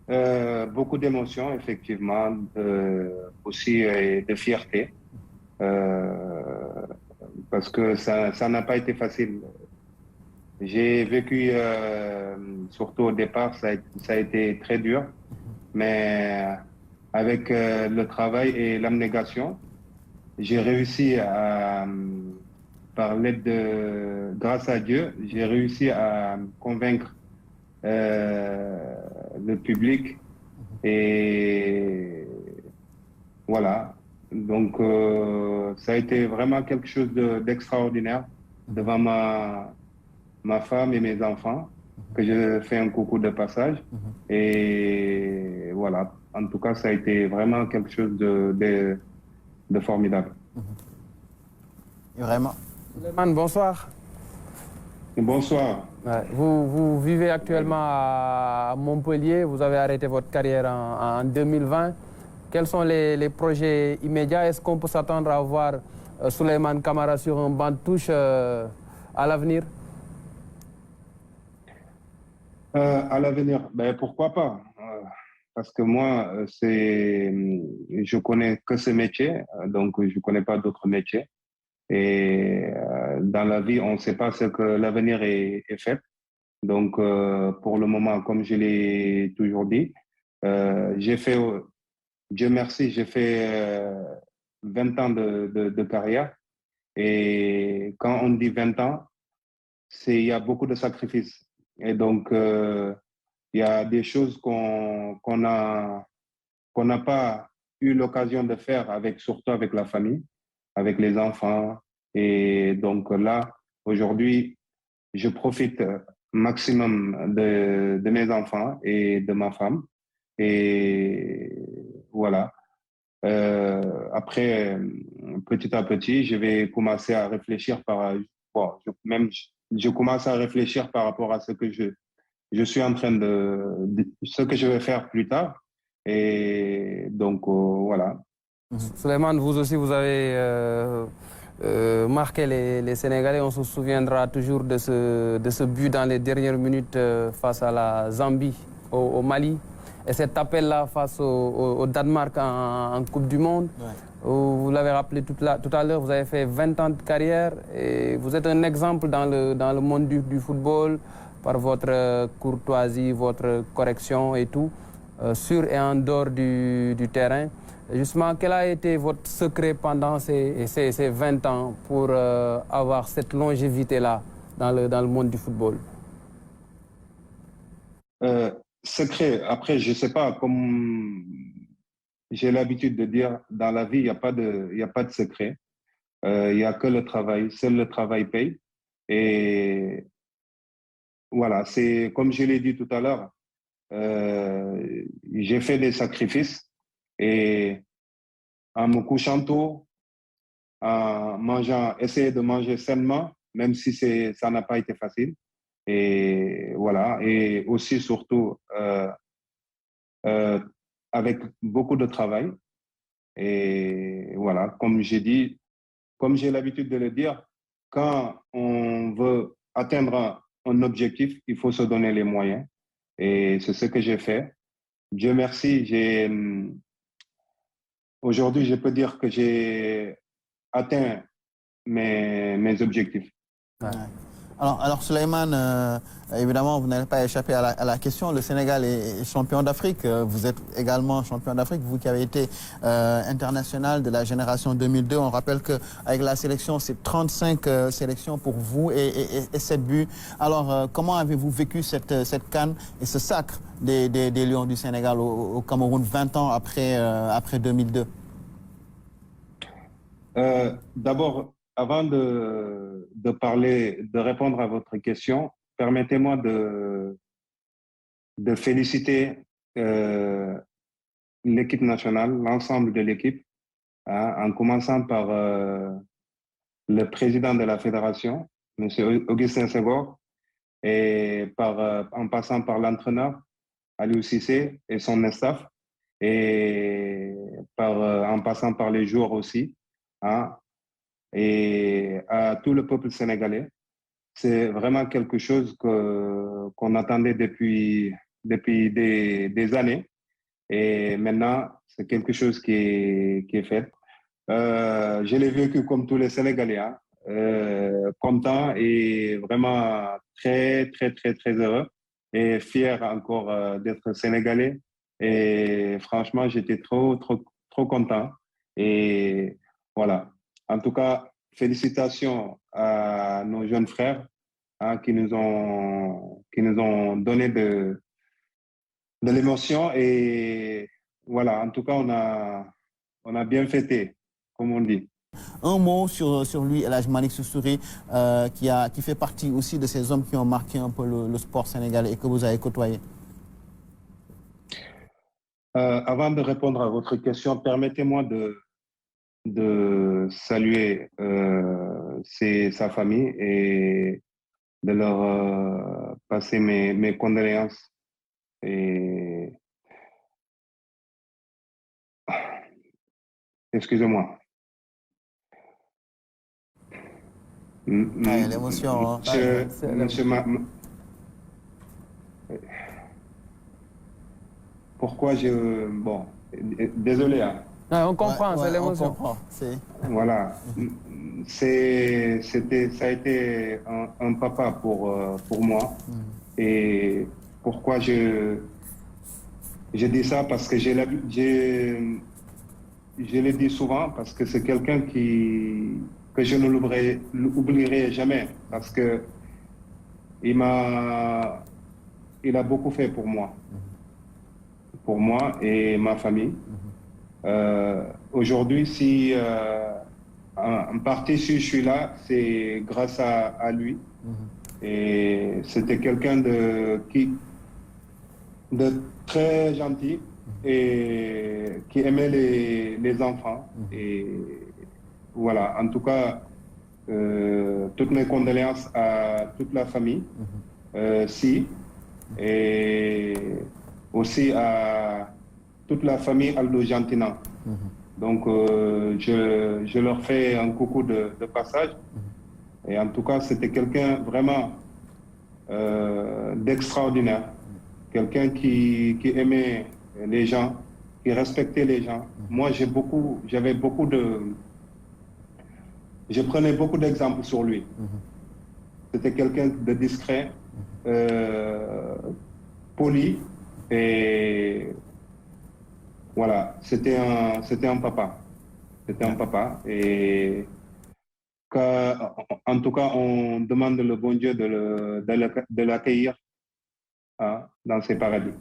Beaucoup d'émotions, effectivement, aussi de fierté, euh, parce que ça n'a pas été facile. J'ai vécu, surtout au départ, ça a été très dur, mais avec le travail et l'abnégation, j'ai réussi par l'aide grâce à Dieu, j'ai réussi à convaincre le public et voilà. Donc, ça a été vraiment quelque chose d'extraordinaire devant ma femme et mes enfants, que je fais un coucou de passage. Et voilà. En tout cas, ça a été vraiment quelque chose de formidable. Vraiment. Suleiman, bonsoir. Bonsoir. Ouais, vous vivez actuellement à Montpellier, vous avez arrêté votre carrière en 2020. Quels sont les projets immédiats? Est-ce qu'on peut s'attendre à voir Souleymane Camara sur un banc de touche à l'avenir? À l'avenir, ben, pourquoi pas? Parce que moi, je connais que ce métier, donc je connais pas d'autres métiers. Et dans la vie, on ne sait pas ce que l'avenir est fait. Donc, pour le moment, comme je l'ai toujours dit, j'ai fait, Dieu merci, j'ai fait 20 ans de carrière. Et quand on dit 20 ans, il y a beaucoup de sacrifices. Et donc, il y a des choses qu'on n'a pas eu l'occasion de faire surtout avec la famille, avec les enfants. Et donc là, aujourd'hui, je profite maximum de mes enfants et de ma femme. Et voilà. Après, petit à petit, je vais commencer à réfléchir bon, je commence à réfléchir par rapport à ce que je suis en train ce que je vais faire plus tard. Et donc, voilà. Souleymane, vous aussi, vous avez marqué les Sénégalais. On se souviendra toujours de ce but dans les dernières minutes face à la Zambie, au Mali. Et cet appel-là face au Danemark en Coupe du Monde. Ouais. Vous l'avez rappelé tout à l'heure, vous avez fait 20 ans de carrière et vous êtes un exemple dans le monde du football par votre courtoisie, votre correction et tout, sur et en dehors du terrain. Justement, quel a été votre secret pendant ces 20 ans pour avoir cette longévité-là dans le monde du football? Euh, Secret, après, je sais pas, comme j'ai l'habitude de dire, dans la vie, il y a pas de secret. Il y a que le travail. Seul le travail paye. Et voilà, c'est comme je l'ai dit tout à l'heure, j'ai fait des sacrifices et en me couchant tôt, en mangeant, essayer de manger sainement, même si ça n'a pas été facile. Et voilà, et aussi surtout euh, avec beaucoup de travail. Et voilà, comme j'ai dit, comme j'ai l'habitude de le dire, quand on veut atteindre un objectif, il faut se donner les moyens. Et c'est ce que j'ai fait. Dieu merci, aujourd'hui, je peux dire que j'ai atteint mes objectifs. Ouais. Alors Souleymane, évidemment, vous n'allez pas échapper à la question. Le Sénégal est champion d'Afrique. Vous êtes également champion d'Afrique. Vous qui avez été international de la génération 2002. On rappelle qu'avec la sélection, c'est 35 sélections pour vous et 7 buts. Alors, comment avez-vous vécu cette CAN et ce sacre des Lions du Sénégal au Cameroun 20 ans après 2002? D'abord, avant de répondre à votre question, permettez-moi de féliciter euh, l'équipe nationale, l'ensemble de l'équipe, hein, en commençant par le président de la fédération, M. Augustin Senghor, et en passant par l'entraîneur, Aliou Cissé, et son staff, et en passant par les joueurs aussi, hein, et à tout le peuple sénégalais. C'est vraiment quelque chose qu'on attendait depuis des années. Et maintenant, c'est quelque chose qui est fait. Je l'ai vécu comme tous les Sénégalais, hein, content et vraiment très, très, très, très heureux et fier encore d'être Sénégalais. Et franchement, j'étais trop, trop, trop content. Et voilà. En tout cas, félicitations à nos jeunes frères, hein, qui nous ont donné de l'émotion. Et voilà, en tout cas, on a bien fêté, comme on dit. Un mot sur lui, El Hadj Malick Sy Touré, qui fait partie aussi de ces hommes qui ont marqué un peu le sport sénégalais et que vous avez côtoyé. Avant de répondre à votre question, permettez-moi de saluer sa famille et de leur passer mes condoléances. Et excusez-moi. L'émotion. Monsieur, pourquoi je... Bon, désolé. Hein. Ouais, on comprend, c'est l'émotion. Voilà. Ça a été un papa pour moi. Et pourquoi je dis ça? Parce que je le dis souvent, parce que c'est quelqu'un que je ne l'oublierai jamais. Parce que il a beaucoup fait pour moi et ma famille. Aujourd'hui, si en partie si je suis là, c'est grâce à lui. Et c'était quelqu'un de très gentil et qui aimait les enfants. Et voilà, en tout cas, toutes mes condoléances à toute la famille, si, et aussi à toute la famille Aldo Gentina. Donc, je leur fais un coucou de passage. Et en tout cas, c'était quelqu'un vraiment d'extraordinaire. Quelqu'un qui aimait les gens, qui respectait les gens. Moi, je prenais beaucoup d'exemples sur lui. C'était quelqu'un de discret, poli, et voilà, c'était un papa. C'était un papa. Et en tout cas, on demande le bon Dieu de l'accueillir, hein, dans ses paradis.